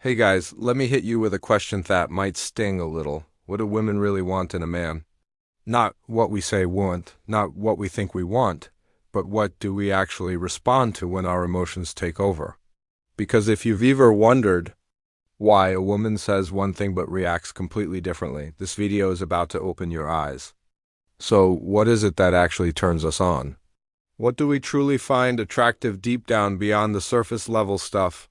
Hey guys, let me hit you with a question that might sting a little. What do women really want in a man? Not what we say want, not what we think we want, but what do we actually respond to when our emotions take over? Because if you've ever wondered why a woman says one thing but reacts completely differently, this video is about to open your eyes. So, what is it that actually turns us on? What do we truly find attractive deep down beyond the surface level stuff?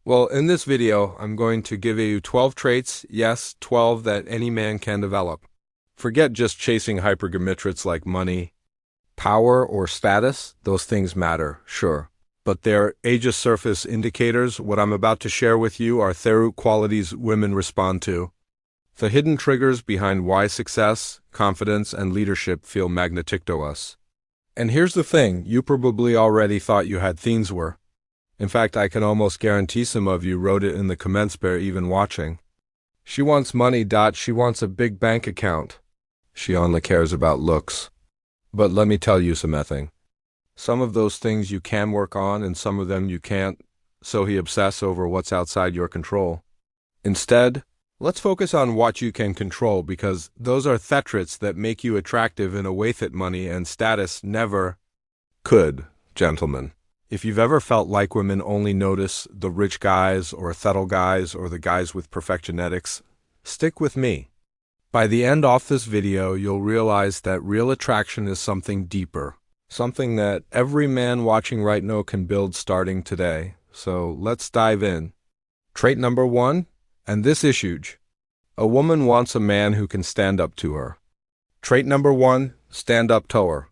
Well, in this video, I'm going to give you 12 traits, yes, 12 that any man can develop. Forget just chasing hypergometrics like money, power, or status. Those things matter, sure. But they're aegis surface indicators. What I'm about to share with you are theroot qualities women respond to. The hidden triggers behind why success, confidence, and leadership feel magnetic to us. And here's the thing, you probably already thought you had themes were. In fact, I can almost guarantee some of you wrote it in the comments bare even watching. She wants money. She wants a big bank account. She only cares about looks. But let me tell you something. Some of those things you can work on and some of them you can't, so he obsess over what's outside your control. Instead, let's focus on what you can control because those are thetraits that make you attractive in a way that money and status never could, gentlemen. If you've ever felt like women only notice the rich guys or thettle guys or the guys with perfect genetics, stick with me. By the end of this video, you'll realize that real attraction is something deeper, something that every man watching right now can build starting today. So let's dive in. Trait number 1, and this is huge. A woman wants a man who can stand up to her. Trait number 1, stand up to her.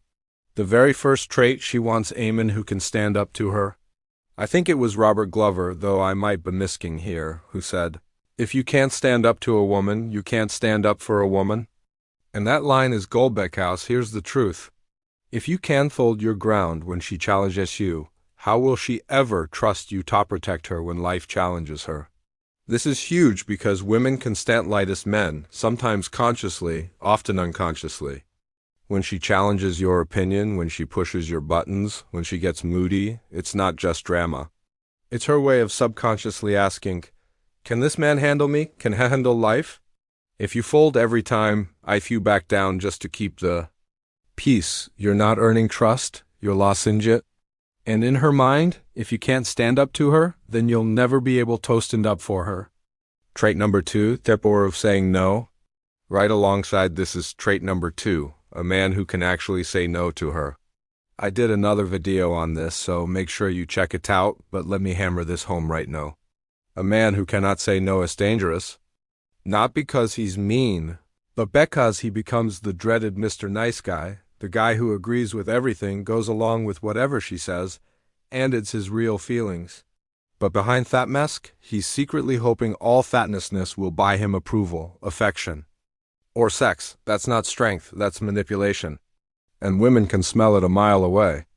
The very first trait, she wants a man who can stand up to her. I think it was Robert Glover, though I might be misking here, who said, "If you can't stand up to a woman, you can't stand up for a woman." And that line is gold, Beckhouse. Here's the truth. If you can't hold your ground when she challenges you, how will she ever trust you to protect her when life challenges her? This is huge because women can stand light as men, sometimes consciously, often unconsciously. When she challenges your opinion, when she pushes your buttons, when she gets moody, it's not just drama. It's her way of subconsciously asking, can this man handle me? Can he handle life? If you fold every time, you back down just to keep the peace, you're not earning trust, you're losing it. And in her mind, if you can't stand up to her, then you'll never be able to stand up for her. Trait number 2, the power of saying no. Right alongside this is trait number 2. A man who can actually say no to her. I did another video on this, so make sure you check it out, but let me hammer this home right now. A man who cannot say no is dangerous. Not because he's mean, but because he becomes the dreaded Mr. Nice Guy, the guy who agrees with everything, goes along with whatever she says, and it's his real feelings. But behind that mask, he's secretly hoping all fatnessness will buy him approval, affection. Or sex. That's not strength, that's manipulation. And women can smell it a mile away.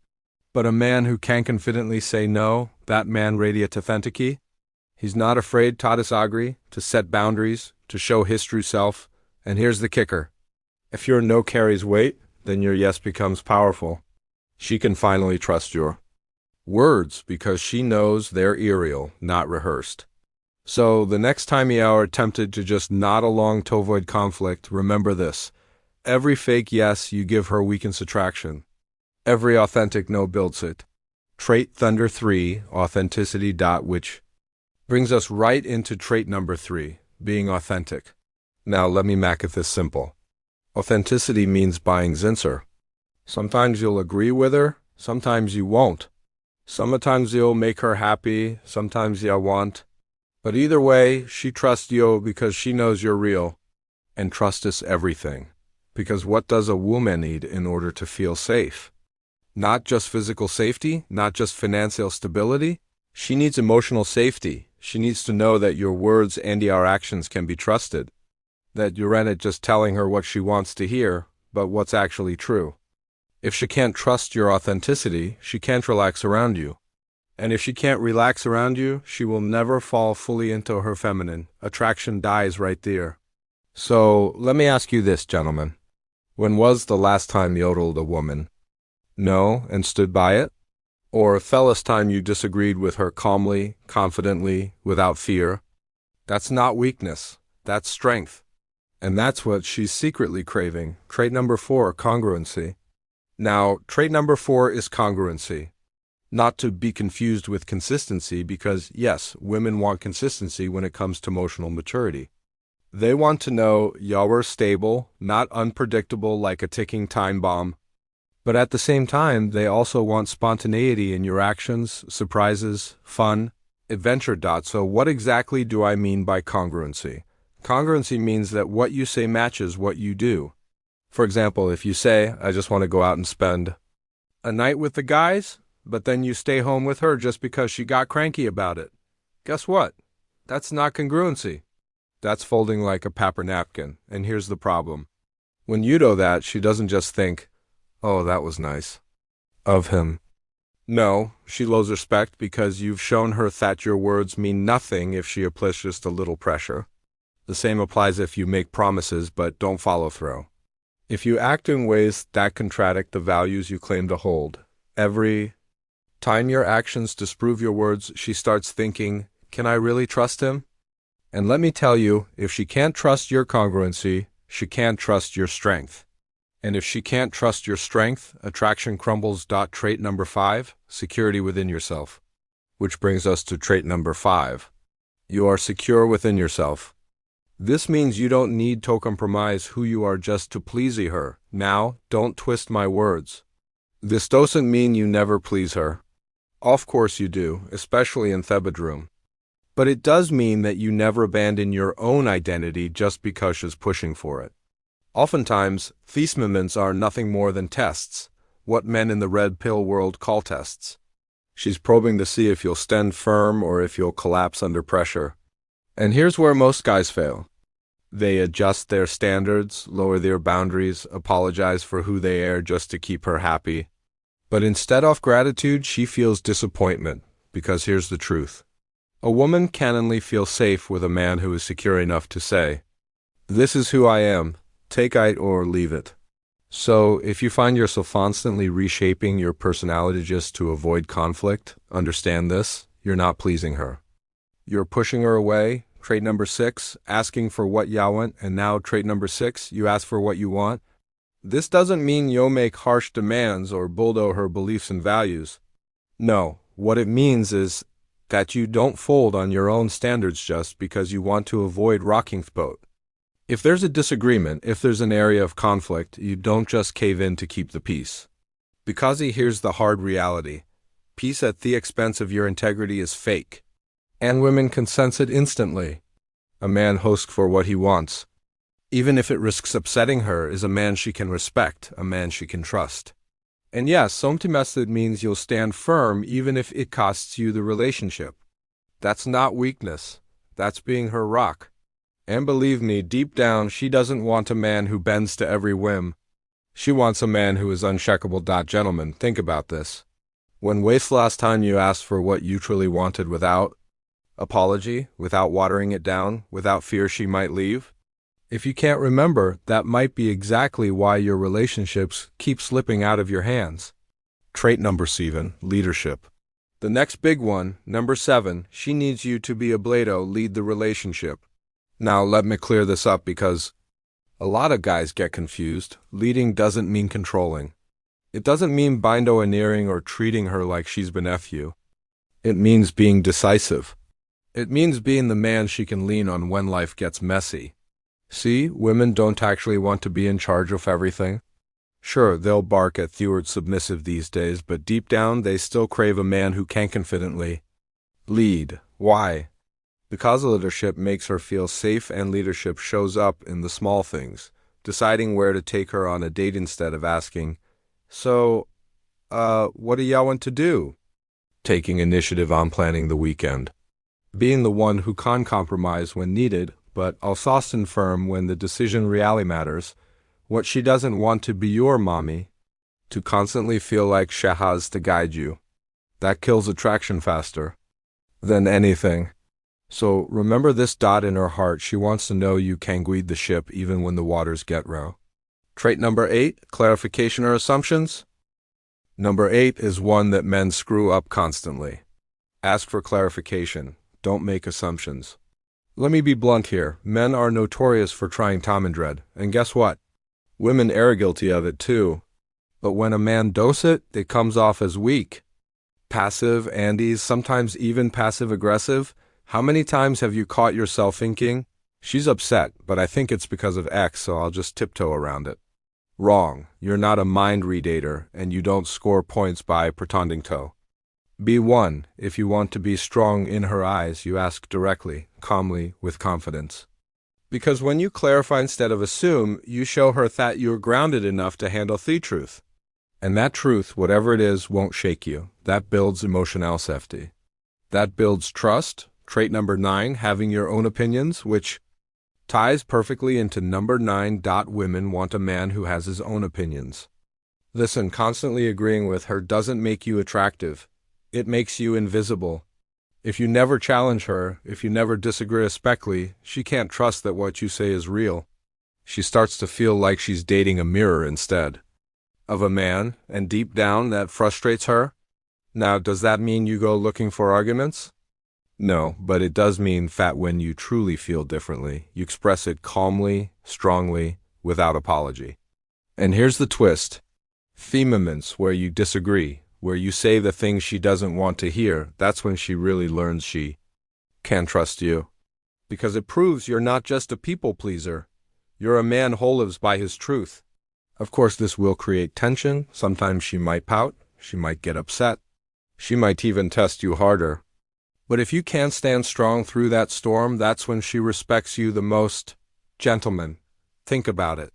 But a man who can confidently say no, that man radiate authenticity. He's not afraid to disagree, to set boundaries, to show his true self. And here's the kicker. If your no carries weight, then your yes becomes powerful. She can finally trust your words because she knows they're aerial, not rehearsed. So, the next time you are tempted to just nod along to avoid conflict, remember this. Every fake yes you give her weakens attraction. Every authentic no builds it. Trait Thunder 3, authenticity. Which brings us right into trait number 3, being authentic. Now, let me make it this simple. Authenticity means buying Zinser. Sometimes you'll agree with her, sometimes you won't. Sometimes you'll make her happy, sometimes you won't. But either way, she trusts you because she knows you're real. And trust is everything. Because what does a woman need in order to feel safe? Not just physical safety, not just financial stability. She needs emotional safety. She needs to know that your words and your actions can be trusted. That you're not just telling her what she wants to hear, but what's actually true. If she can't trust your authenticity, she can't relax around you. And if she can't relax around you, she will never fall fully into her feminine. Attraction dies right there. So, let me ask you this, gentlemen. When was the last time you yodeled a woman? No, and stood by it? Or fellas time you disagreed with her calmly, confidently, without fear? That's not weakness. That's strength. And that's what she's secretly craving. Trait number 4, congruency. Now, trait number 4 is congruency. Not to be confused with consistency, because yes, women want consistency when it comes to emotional maturity. They want to know you're stable, not unpredictable like a ticking time bomb. But at the same time, they also want spontaneity in your actions, surprises, fun, adventure. So what exactly do I mean by congruency? Congruency means that what you say matches what you do. For example, if you say, I just want to go out and spend a night with the guys, but then you stay home with her just because she got cranky about it. Guess what? That's not congruency. That's folding like a paper napkin. And here's the problem. When you do that, she doesn't just think, oh, that was nice of him. No, she loses respect because you've shown her that your words mean nothing if she applies just a little pressure. The same applies if you make promises but don't follow through. If you act in ways that contradict the values you claim to hold, every time your actions disprove your words, she starts thinking, can I really trust him? And let me tell you, if she can't trust your congruency, she can't trust your strength. And if she can't trust your strength, attraction crumbles. Trait number 5, security within yourself. Which brings us to trait number 5. You are secure within yourself. This means you don't need to compromise who you are just to please her. Now, don't twist my words. This doesn't mean you never please her. Of course you do, especially in the bedroom. But it does mean that you never abandon your own identity just because she's pushing for it. Oftentimes, these moments are nothing more than tests, what men in the red pill world call tests. She's probing to see if you'll stand firm or if you'll collapse under pressure. And here's where most guys fail. They adjust their standards, lower their boundaries, apologize for who they are just to keep her happy. But instead of gratitude, she feels disappointment, because here's the truth. A woman can only feel safe with a man who is secure enough to say, this is who I am. Take it or leave it. So, if you find yourself constantly reshaping your personality just to avoid conflict, understand this, you're not pleasing her. You're pushing her away. Trait number 6, asking for what you want, and now trait number 6, you ask for what you want. This doesn't mean you'll make harsh demands or bulldoze her beliefs and values. No, what it means is that you don't fold on your own standards just because you want to avoid rocking the boat. If there's a disagreement, if there's an area of conflict, you don't just cave in to keep the peace. Because here's the hard reality. Peace at the expense of your integrity is fake. And women can sense it instantly. A man asks for what he wants. Even if it risks upsetting her, is a man she can respect, a man she can trust. And yes, something method means you'll stand firm even if it costs you the relationship. That's not weakness. That's being her rock. And believe me, deep down, she doesn't want a man who bends to every whim. She wants a man who is uncheckable. Gentlemen, think about this. When was the last time you asked for what you truly wanted without apology, without watering it down, without fear she might leave? If you can't remember, that might be exactly why your relationships keep slipping out of your hands. Trait number 7, leadership. The next big one, number 7, she needs you to be able to lead the relationship. Now, let me clear this up because a lot of guys get confused. Leading doesn't mean controlling. It doesn't mean bindoneering or treating her like she's beneath you. It means being decisive. It means being the man she can lean on when life gets messy. See, women don't actually want to be in charge of everything. Sure, they'll bark at the word submissive these days, but deep down they still crave a man who can confidently lead. Why? Because leadership makes her feel safe, and leadership shows up in the small things, deciding where to take her on a date instead of asking, so, what do y'all want to do? Taking initiative on planning the weekend. Being the one who can compromise when needed, but also stand firm when the decision really matters. What she doesn't want to be your mommy, to constantly feel like she has to guide you. That kills attraction faster than anything. So remember this. In her heart, she wants to know you can guide the ship even when the waters get rough. Trait number 8, clarification or assumptions. Number 8 is one that men screw up constantly. Ask for clarification. Don't make assumptions. Let me be blunt here. Men are notorious for trying Tom and Dread, and guess what? Women are guilty of it too. But when a man does it, it comes off as weak. Passive, Andes, sometimes even passive-aggressive. How many times have you caught yourself thinking, she's upset, but I think it's because of X, so I'll just tiptoe around it? Wrong. You're not a mind reader, and you don't score points by pretending to. Be one. If you want to be strong in her eyes, you ask directly, calmly, with confidence. Because when you clarify instead of assume, you show her that you're grounded enough to handle the truth. And that truth, whatever it is, won't shake you. That builds emotional safety. That builds trust. Trait number 9, having your own opinions, which ties perfectly into number 9. Women want a man who has his own opinions. Listen, constantly agreeing with her doesn't make you attractive. It makes you invisible. If you never challenge her, if you never disagree respectfully, she can't trust that what you say is real. She starts to feel like she's dating a mirror instead of a man, and deep down that frustrates her. Now, does that mean you go looking for arguments? No, but it does mean that when you truly feel differently, you express it calmly, strongly, without apology. And here's the twist. Moments where you disagree, where you say the things she doesn't want to hear, that's when she really learns she can trust you. Because it proves you're not just a people pleaser. You're a man who lives by his truth. Of course, this will create tension. Sometimes she might pout. She might get upset. She might even test you harder. But if you can't stand strong through that storm, that's when she respects you the most. Gentlemen, think about it.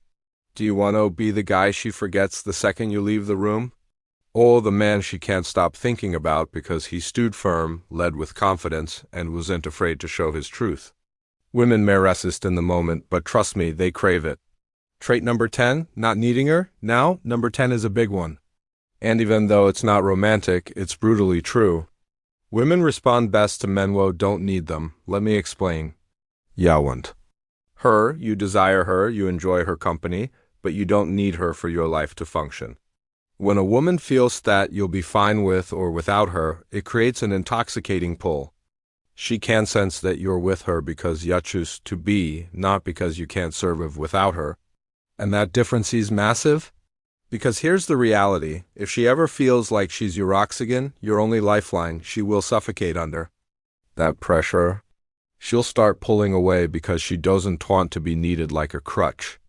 Do you want to be the guy she forgets the second you leave the room? Or the man she can't stop thinking about because he stood firm, led with confidence, and wasn't afraid to show his truth? Women may resist in the moment, but trust me, they crave it. Trait number 10, not needing her? Now, number 10 is a big one. And even though it's not romantic, it's brutally true. Women respond best to men who don't need them. Let me explain. Ya want her, you desire her, you enjoy her company, but you don't need her for your life to function. When a woman feels that you'll be fine with or without her, it creates an intoxicating pull. She can sense that you're with her because you choose to be, not because you can't survive without her. And that difference is massive. Because here's the reality. If she ever feels like she's your oxygen, your only lifeline, she will suffocate under that pressure. She'll start pulling away because she doesn't want to be needed like a crutch.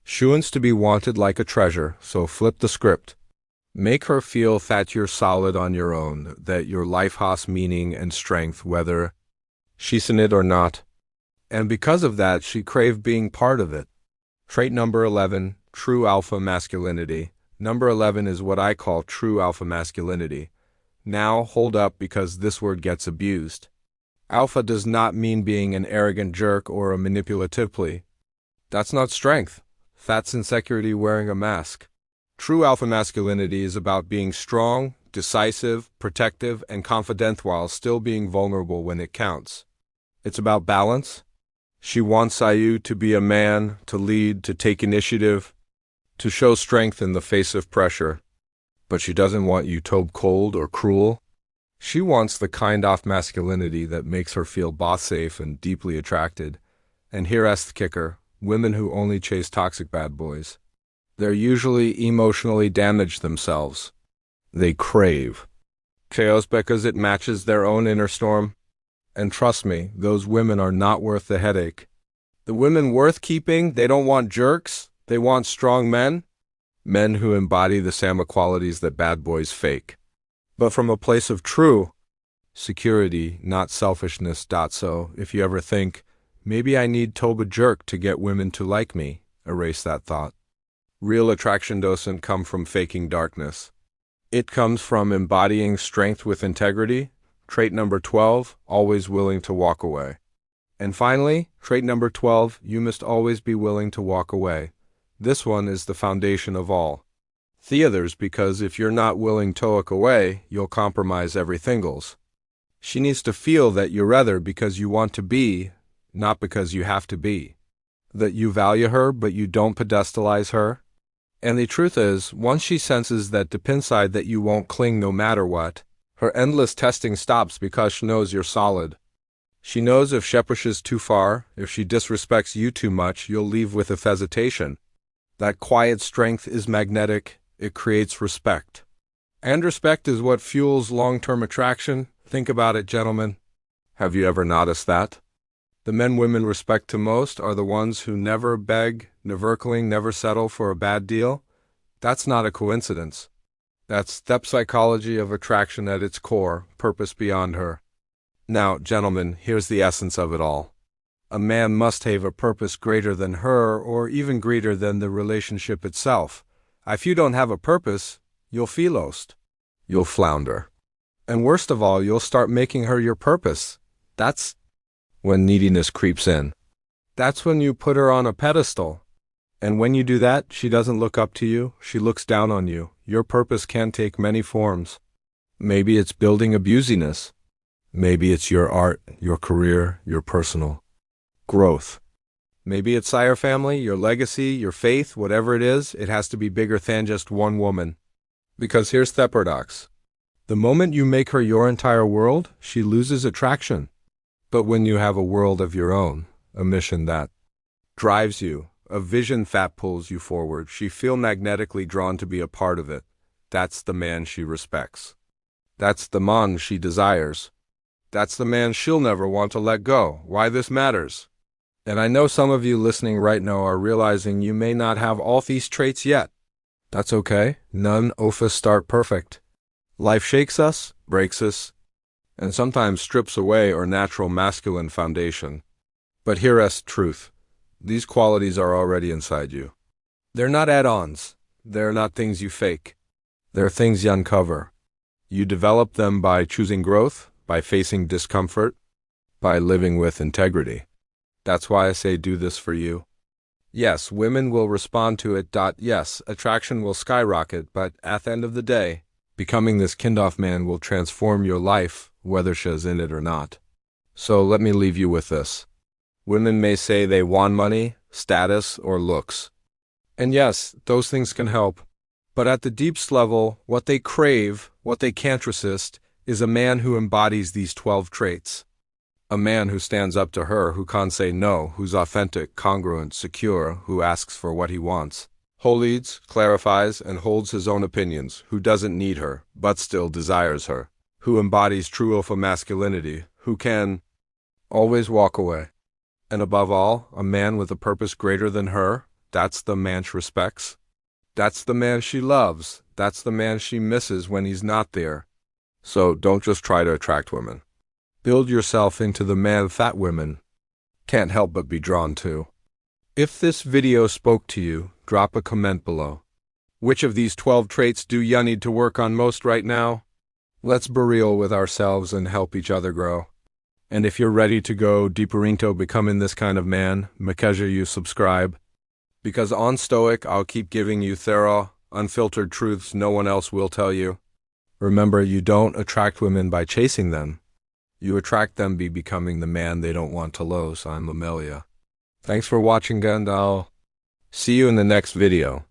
She wants to be wanted like a treasure, so flip the script. Make her feel that you're solid on your own, that your life has meaning and strength whether she's in it or not. And because of that, she craves being part of it. Trait number 11, true alpha masculinity. Number 11 is what I call true alpha masculinity. Now, hold up because this word gets abused. Alpha does not mean being an arrogant jerk or a manipulative plea. That's not strength. That's insecurity wearing a mask. True alpha masculinity is about being strong, decisive, protective, and confident while still being vulnerable when it counts. It's about balance. She wants you to be a man, to lead, to take initiative, to show strength in the face of pressure. But she doesn't want you to be cold or cruel. She wants the kind of masculinity that makes her feel boss safe and deeply attracted. And here's the kicker, women who only chase toxic bad boys. They're usually emotionally damaged themselves. They crave chaos because it matches their own inner storm. And trust me, those women are not worth the headache. The women worth keeping, they don't want jerks. They want strong men. Men who embody the same qualities that bad boys fake. But from a place of true security, not selfishness. So, if you ever think, maybe I need to be a jerk to get women to like me, erase that thought. Real attraction doesn't come from faking darkness. It comes from embodying strength with integrity. Trait number 12, always willing to walk away. And finally, trait number 12, you must always be willing to walk away. This one is the foundation of all. The others, because if you're not willing to walk away, you'll compromise everything else. She needs to feel that you're rather because you want to be, not because you have to be. That you value her, but you don't pedestalize her. And the truth is, once she senses that deep inside that you won't cling no matter what, her endless testing stops because she knows you're solid. She knows if she pushes too far, if she disrespects you too much, you'll leave with a hesitation. That quiet strength is magnetic. It creates respect. And respect is what fuels long-term attraction. Think about it, gentlemen. Have you ever noticed that? The men women respect to most are the ones who never beg, never cling, never settle for a bad deal. That's not a coincidence. That's step psychology of attraction at its core, purpose beyond her. Now, gentlemen, here's the essence of it all. A man must have a purpose greater than her or even greater than the relationship itself. If you don't have a purpose, you'll feel lost. You'll flounder. And worst of all, you'll start making her your purpose. That's when neediness creeps in. That's when you put her on a pedestal. And when you do that, she doesn't look up to you, she looks down on you. Your purpose can take many forms. Maybe it's building a business. Maybe it's your art, your career, your personal growth. Maybe it's your family, your legacy, your faith, whatever it has to be bigger than just one woman. Because here's the paradox. The moment you make her your entire world, she loses attraction. But when you have a world of your own, a mission that drives you, a vision that pulls you forward, she feels magnetically drawn to be a part of it. That's the man she respects. That's the man she desires. That's the man she'll never want to let go. Why this matters. And I know some of you listening right now are realizing you may not have all these traits yet. That's okay. None of us start perfect. Life shakes us, breaks us, and sometimes strips away our natural masculine foundation. But here's truth. These qualities are already inside you. They're not add-ons. They're not things you fake. They're things you uncover. You develop them by choosing growth, by facing discomfort, by living with integrity. That's why I say do this for you. Yes, women will respond to it. Yes, attraction will skyrocket, but at the end of the day, becoming this kind-of man will transform your life, whether she's in it or not. So let me leave you with this. Women may say they want money, status, or looks. And yes, those things can help. But at the deepest level, what they crave, what they can't resist, is a man who embodies these 12 traits. A man who stands up to her, who can't say no, who's authentic, congruent, secure, who asks for what he wants, who leads, clarifies, and holds his own opinions, who doesn't need her, but still desires her, who embodies true alpha masculinity, who can always walk away. And above all, a man with a purpose greater than her, that's the man she respects. That's the man she loves. That's the man she misses when he's not there. So don't just try to attract women. Build yourself into the man that women can't help but be drawn to. If this video spoke to you, drop a comment below. Which of these 12 traits do you need to work on most right now? Let's be real with ourselves and help each other grow. And if you're ready to go deeper into becoming this kind of man, make sure you subscribe. Because on Stoic, I'll keep giving you thorough, unfiltered truths no one else will tell you. Remember, you don't attract women by chasing them. You attract them by becoming the man they don't want to lose. I'm Amelia. Thanks for watching, and I'll see you in the next video.